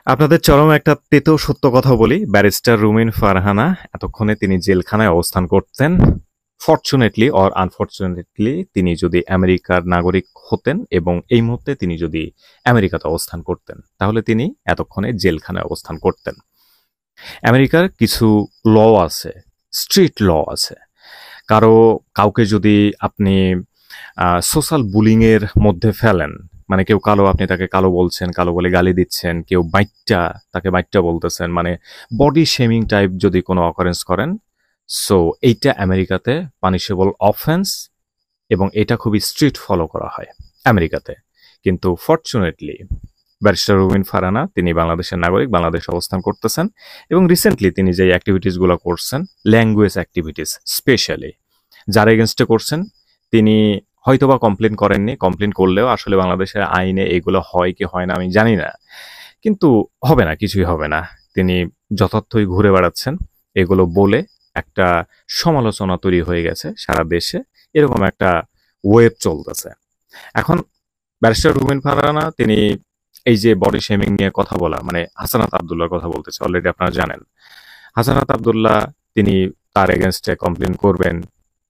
আপনাদের চরম একটা তেতো সত্য কথা বলি, ব্যারিস্টার রুমিন ফারহানা এতক্ষণে তিনি জেলখানায় অবস্থান করতেন। ফরচুনেটলি অর আনফরচুনেটলি তিনি যদি আমেরিকার নাগরিক হতেন এবং এই মুহূর্তে তিনি যদি আমেরিকাতে অবস্থান করতেন, তাহলে তিনি এতক্ষণে জেলখানায় অবস্থান করতেন। আমেরিকার কিছু ল আছে, স্ট্রিট ল আছে। কাউকে যদি আপনি সোশ্যাল বুলিং এর মধ্যে ফেলেন, মানে কেউ কালো, আপনি তাকে কালো বলছেন, কালো বলে গালি দিচ্ছেন, কেউ তাকে বাইট্টা বলতেছেন, মানে বডি শেমিং টাইপ যদি কোনো অকারেন্স করেন, সো এইটা আমেরিকাতে পানিশেবল অফেন্স এবং এটা খুবই স্ট্রিক্ট ফলো করা হয় আমেরিকাতে। কিন্তু ফরচুনেটলি ব্যারিস্টার রুবিন ফারানা তিনি বাংলাদেশের নাগরিক, বাংলাদেশে অবস্থান করতেছেন এবং রিসেন্টলি তিনি যে অ্যাক্টিভিটিসগুলো করছেন, ল্যাঙ্গুয়েজ অ্যাক্টিভিটিস স্পেশালি, যার এগেনস্টে করছেন, তিনি হয়তোবা কমপ্লেন করেননি। কমপ্লেন করলেও আসলে বাংলাদেশের আইনে এগুলো হয় কি হয় না আমি জানি না, কিন্তু হবে না, কিছুই হবে না। তিনি যথার্থই ঘুরে বেড়াচ্ছেন এগুলো বলে। একটা সমালোচনা তৈরি হয়ে গেছে সারা দেশে, এরকম একটা ওয়েব চলতেছে এখন। ব্যারিস্টার রুমিন ফারহানা তিনি এই যে বডি শেমিং নিয়ে কথা বলা, মানে হাসানাত আব্দুল্লাহর কথা বলতেছে, অলরেডি আপনারা জানেন। হাসানাত আব্দুল্লাহ তিনি তার এগেনস্টে কমপ্লেন করবেন,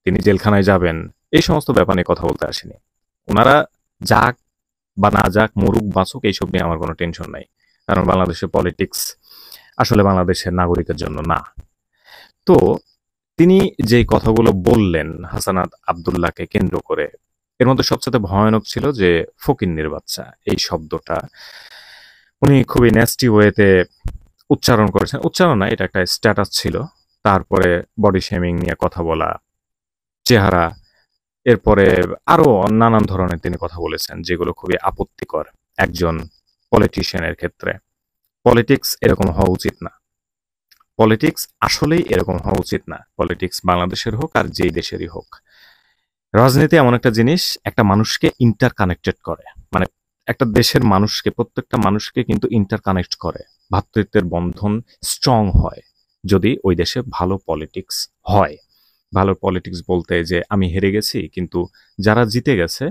তিনি জেলখানায় যাবেন, এই সমস্ত ব্যাপার নিয়ে কথা বলতে আসেনি। ওনারা যাক বা না যাক, মরুক বাঁচুক, এইসব নিয়ে আমার কোনো টেনশন নাই। কারণ বাংলাদেশের পলিটিক্স আসলে বাংলাদেশের নাগরিকের জন্য না। তো তিনি যে কথাগুলো বললেন হাসানাত আব্দুল্লাহকে কেন্দ্র করে, এর মধ্যে সবচেয়ে ভয়ানক ছিল যে ফকিন্নির বাচ্চা এই শব্দটা উনি খুবই ন্যাস্টি ওয়েতে উচ্চারণ করেছেন। উচ্চারণ না, এটা একটা স্ট্যাটাস ছিল। তারপরে বডি শেমিং নিয়ে কথা বলা, চেহারা, এরপরে আরো নানান ধরনের তিনি কথা বলেছেন যেগুলো খুবই আপত্তিকর একজন পলিটিশিয়ানের ক্ষেত্রে। পলিটিক্স এরকম হওয়া উচিত না। পলিটিক্স আসলেই এরকম হওয়া উচিত না। পলিটিক্স বাংলাদেশের হোক আর যেই দেশেরই হোক, রাজনীতি এমন একটা জিনিস একটা মানুষকে ইন্টার কানেক্টেড করে, মানে একটা দেশের মানুষকে, প্রত্যেকটা মানুষকে কিন্তু ইন্টার কানেক্ট করে। ভ্রাতৃত্বের বন্ধন স্ট্রং হয় যদি ওই দেশে ভালো পলিটিক্স হয়। ভালো পলিটিক্স বলতে যে আমি হেরে গেছি কিন্তু যারা জিতে গেছে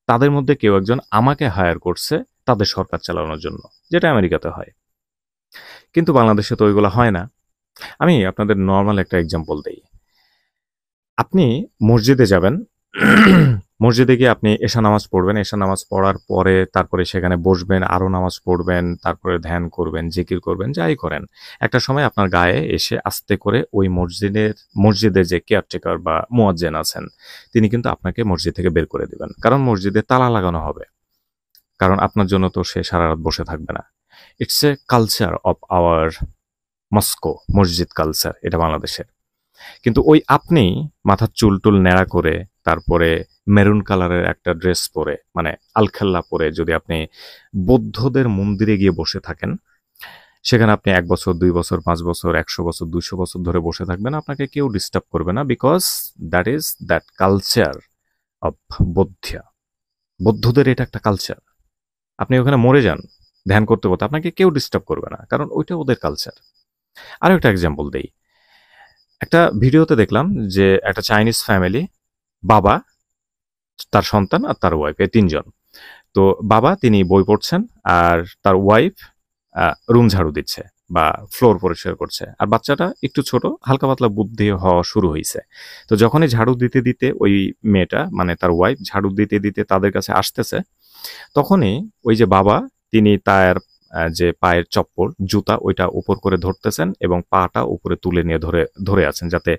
তাদের মধ্যে কেউ একজন আমাকে হায়ার করছে তাদের সরকার চালানোর জন্য, যেটা আমেরিকাতে হয়। কিন্তু বাংলাদেশে তো ওইগুলো হয় না। আমি আপনাদের নর্মাল একটা এক্সাম্পল দেই। আপনি মসজিদে যাবেন, মসজিদে গিয়ে আপনি এশা নামাজ পড়বেন, এশা নামাজ পড়ার পরে তারপরে সেখানে বসবেন, আরো নামাজ পড়বেন, তারপরে ধ্যান করবেন, জিকির করবেন, যাই করেন। একটা সময় আপনার গায়ে এসে আস্তে করে ওই মসজিদের যে কেয়ারটেকার বা মুয়াজ্জিন আছেন, তিনি কিন্তু আপনাকে মসজিদ থেকে বের করে দিবেন, কারণ মসজিদে তালা লাগানো হবে। কারণ আপনার জন্য তো সে সারা রাত বসে থাকবে না। It's a culture of our Moscow, মসজিদ কালচার, এটা বাংলাদেশের। কিন্তু ওই আপনি মাথার চুল টুল ন্যাড়া করে, তারপরে মেরুন কালারের একটা ড্রেস পরে, মানে আলখাল্লা পরে যদি আপনি বৌদ্ধদের মন্দিরে গিয়ে বসে থাকেন, সেখানে আপনি 1 বছর, 2 বছর, 5 বছর, 100 বছর, 200 বছর ধরে বসে থাকবেন, আপনাকে কেউ ডিস্টার্ব করবে না, because that is that culture of Buddha. বৌদ্ধদের এটা একটা কালচার। আপনি ওখানে মরে যান ধ্যান করতে করতে, আপনাকে কেউ ডিস্টার্ব করবে না, কারণ ওইটা ওদের কালচার। আরো একটা এক্সাম্পল দেই। একটা ভিডিওতে দেখলাম যে একটা চাইনিজ ফ্যামিলি, বাবা, তার সন্তান আর তার ওয়াইফ, এই তিনজন। তো বাবা তিনি বই পড়ছেন আর তার ওয়াইফ রুম ঝাড়ু দিচ্ছে বা ফ্লোর পরিষ্কার করছে, আর বাচ্চাটা একটু ছোট, হালকা পাতলা বুদ্ধি হওয়া শুরু হয়েছে। তো যখনই ঝাড়ু দিতে দিতে ওই মেয়েটা, মানে তার ওয়াইফ ঝাড়ু দিতে দিতে তাদের কাছে আসতেছে, তখনই ওই যে বাবা তিনি তার যে পায়ের চপ্পল, জুতা, ওইটা উপর করে ধরতেছেন এবং পাটা উপরে তুলে নিয়ে ধরে ধরে আছেন যাতে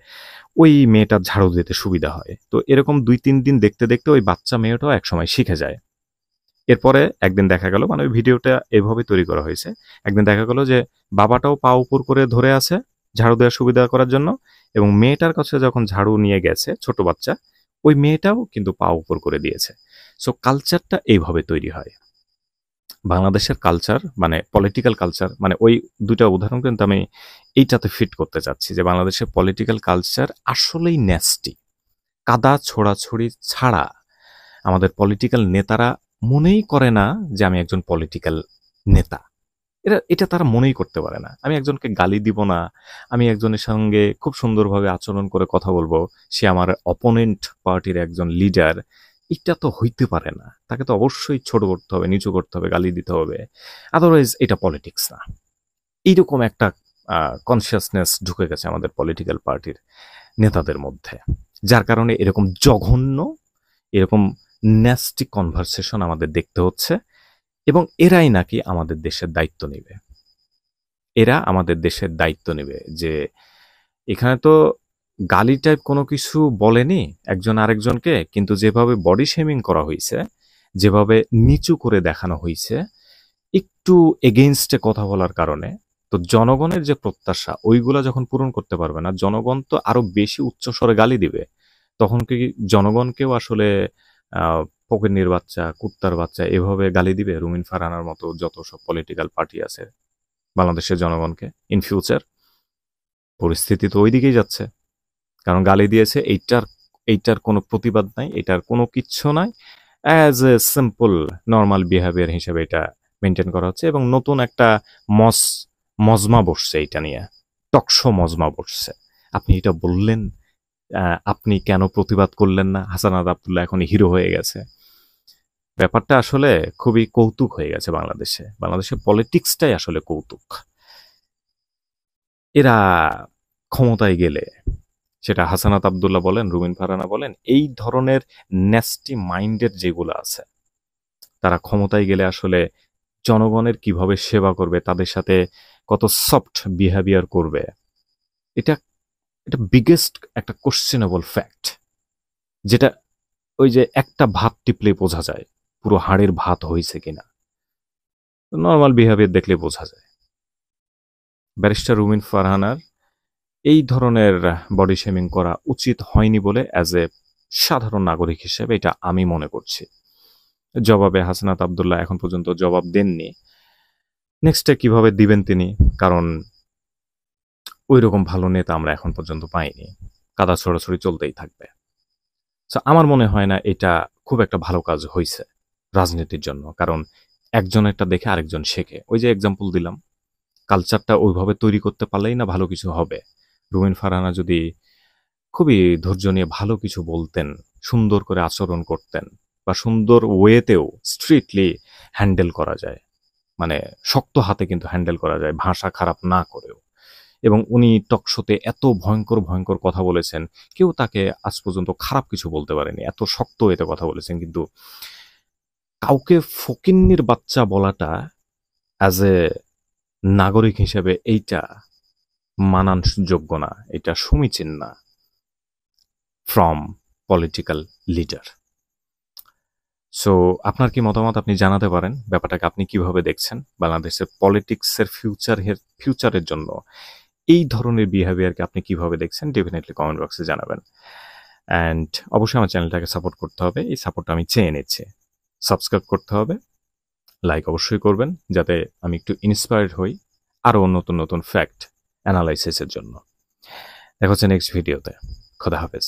ওই মেয়েটার ঝাড়ু দিতে সুবিধা হয়। তো এরকম 2-3 দিন দেখতে দেখতে ওই বাচ্চা মেয়েটাও একসময় শিখে যায়। এরপরে একদিন দেখা গেল, মানে ওই ভিডিওটা এভাবে তৈরি করা হয়েছে, একদিন দেখা গেল যে বাবাটাও পা উপর করে ধরে আছে ঝাড়ু দেওয়ার সুবিধা করার জন্য, এবং মেয়েটার কাছে যখন ঝাড়ু নিয়ে গেছে ছোট বাচ্চা, ওই মেয়েটাও কিন্তু পা উপর করে দিয়েছে। সো কালচারটা এইভাবে তৈরি হয়। বাংলাদেশের কালচার মানে পলিটিক্যাল কালচার, মানে ওই দুটা উদাহরণ কিন্তু আমি এইটাতে ফিট করতে চাচ্ছি যে বাংলাদেশের পলিটিক্যাল কালচার আসলেই ন্যাস্টি। কাদা ছোড়াছুড়ি ছাড়া আমাদের পলিটিক্যাল নেতারা মনেই করে না যে আমি একজন পলিটিক্যাল নেতা। এটা তারা মনেই করতে পারে না। আমি একজনকে গালি দিব না, আমি একজনের সঙ্গে খুব সুন্দরভাবে আচরণ করে কথা বলবো, সে আমার অপোনেন্ট পার্টির একজন লিডার, এটা তো হইতে পারে না। তাকে তো অবশ্যই ছোট করতে হবে, নিচু করতে হবে, গালি দিতে হবে। আদারওয়াইজ এটা পলিটিক্স না। এইরকম একটা কনসিয়াসনেস ঢুকে গেছে আমাদের পলিটিক্যাল পার্টির নেতাদের মধ্যে, যার কারণে এরকম জঘন্য, এরকম ন্যাস্টি কনভারসেশন আমাদের দেখতে হচ্ছে। এবং এরাই নাকি আমাদের দেশের দায়িত্ব নেবে। এরা আমাদের দেশের দায়িত্ব নেবে যে এখানে তো গালি টাইপ কোনো কিছু বলেনি একজন আরেকজনকে, কিন্তু যেভাবে বডি শেমিং করা হয়েছে, যেভাবে নিচু করে দেখানো হয়েছে, একটু এগেইনস্টে কথা বলার কারণে, তো জনগণের যে প্রত্যাশা ওইগুলা যখন পূরণ করতে পারবে না, জনগণ তো আরো বেশি উচ্চস্বরে গালি দিবে। তখন কি জনগণকেও আসলে ফকিন্নির বাচ্চা, কুত্তার বাচ্চা এভাবে গালি দিবে রুমিন ফারহানার মতো যত সব পলিটিক্যাল পার্টি আছে বাংলাদেশের জনগণকে ইন ফিউচার? পরিস্থিতি তো ওই দিকেই যাচ্ছে। কারণ গালি দিয়েছে, এইটার কোনো প্রতিবাদ নাই, এটার কোনো কিচ্ছু নাই, as a simple normal behaviour হিসেবে এটা মেনটেন করা হচ্ছে। এবং নতুন একটা মজমা বসছে এটা নিয়ে, টকশো মজমা বসছে। আপনি এটা বললেন, আপনি কেন প্রতিবাদ করলেন না? হাসানাত আব্দুল্লাহ এখন হিরো হয়ে গেছে। ব্যাপারটা আসলে খুবই কৌতুক হয়ে গেছে বাংলাদেশের পলিটিক্সটাই আসলে কৌতুক। এরা ক্ষমতায় গেলে, সেটা হাসানাত আব্দুল্লাহ বলেন, রুমিন ফারহানা বলেন, এই ধরনের ন্যাস্টি মাইন্ডের যেগুলো আছে, তারা ক্ষমতায় গেলে আসলে জনগণের কিভাবে সেবা করবে, তাদের সাথে কত সফট বিহেভিয়ার করবে, এটা এটা বিগেস্ট একটা কোশ্চেনেবল ফ্যাক্ট, যেটা ওই যে একটা ভাত টিপলে বোঝা যায় পুরো হাড়ের ভাত হয়েছে কিনা। নর্মাল বিহেভিয়ার দেখলে বোঝা যায়। ব্যারিস্টার রুমিন ফারহানার এই ধরনের বডি শেমিং করা উচিত হয়নি বলে অ্যাজ এ সাধারণ নাগরিক হিসেবে এটা আমি মনে করছি। জবাবে হাসানাত আব্দুল্লাহ এখন পর্যন্ত জবাব দেননি। নেক্সটে কিভাবে দিবেন তিনি, কারণ ওই রকম ভালো নেতা আমরা এখন পর্যন্ত পাইনি। কাদা ছড়াছড়ি চলতেই থাকবে। সো আমার মনে হয় না এটা খুব একটা ভালো কাজ হয়েছে রাজনীতির জন্য, কারণ একজনেরটা দেখে আরেকজন শেখে। ওই যে এক্সাম্পল দিলাম, কালচারটা ওইভাবে তৈরি করতে পারলেই না ভালো কিছু হবে। রুমিন ফারহানা যদি খুবই ধৈর্য নিয়ে ভালো কিছু বলতেন, সুন্দর করে আচরণ করতেন, বা সুন্দর ওয়েতেও স্ট্রিটলি হ্যান্ডেল করা যায়, মানে শক্ত হাতে কিন্তু হ্যান্ডেল করা যায়, ভাষা খারাপ না করেও। এবং উনি টকশোতে এত ভয়ঙ্কর ভয়ঙ্কর কথা বলেছেন, কেউ তাকে আজ পর্যন্ত খারাপ কিছু বলতে পারেনি, এত শক্ত এতে কথা বলেছেন। কিন্তু কাউকে ফকিন্নির বাচ্চা বলাটা অ্যাজ এ নাগরিক হিসেবে এইটা মানানযোগ্য না, এটা সমীচীন না ফ্রম পলিটিক্যাল লিডার। সো আপনার কি মতামত আপনি জানাতে পারেন, ব্যাপারটাকে আপনি কিভাবে দেখছেন? বাংলাদেশের পলিটিক্সের ফিউচারের জন্য এই ধরনের বিহেভিয়ারকে আপনি কিভাবে দেখছেন? ডেফিনেটলি কমেন্ট বক্সে জানাবেন। অ্যান্ড অবশ্যই আমার চ্যানেলটাকে সাপোর্ট করতে হবে, এই সাপোর্টটা আমি চেয়ে নিচ্ছি। সাবস্ক্রাইব করতে হবে, লাইক অবশ্যই করবেন, যাতে আমি একটু ইন্সপায়ার্ড হই আরও নতুন নতুন ফ্যাক্ট অ্যানালাইসিসের জন্য। দেখা হচ্ছে নেক্সট ভিডিওতে। খোদা হাফেজ।